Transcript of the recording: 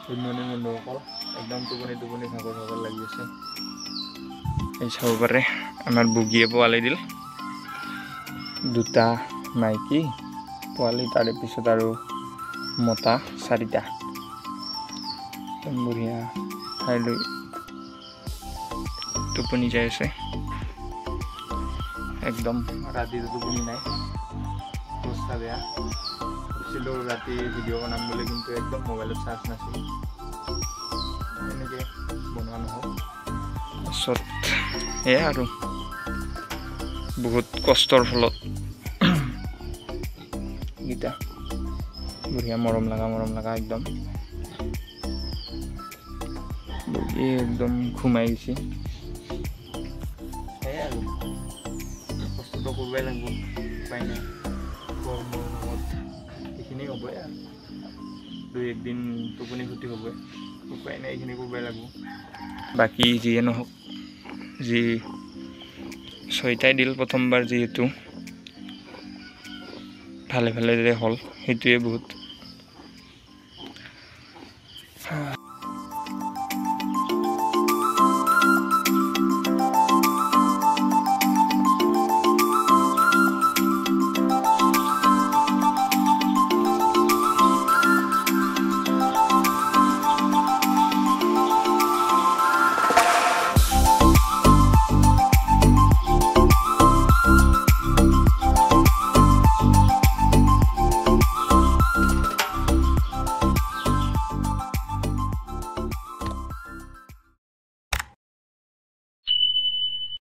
Good morning বন্ধুসকল, একদম টোপনি ভাগৰ লাগি আছে। এই চাব পাৰে আমাৰ বুগিয়ে পোৱালি দিল দুটা মাইকী পোৱালি, তাৰে পিছত আৰু মতা 4টা। বঢ়িয়া খাই লৈ টোপনি যাই আছে। একদম ৰাতিটো টোপনি নাই, অৱস্থা বেয়া। ভাবিছিলোঁ ৰাতি ভিডিঅ' বনাম বুলি, কিন্তু একদম মোবাইলত চাৰ্জ নাছিল, এনেকৈ বনোৱা নহ'ল। তাৰপিছত এয়া আৰু বহুত কষ্টৰ ফলত গীতা বঢ়িয়া মৰম লগা একদম একদম ঘুমাই গৈছে। সেয়াই আৰু কষ্টটো কৰিবই লাগিব, উপায় নাই। কৰ্মৰ নামত এইখিনি হ'বই আৰু 2-1 দিন টোপনি ক্ষতি হ'বই, উপায় নাই, এইখিনি কৰিবই লাগিব। বাকী যিয়ে নহওক, যি 6টাই দিল প্ৰথমবাৰ, যিহেতু ভালে যে হ'ল, সেইটোৱে বহুত।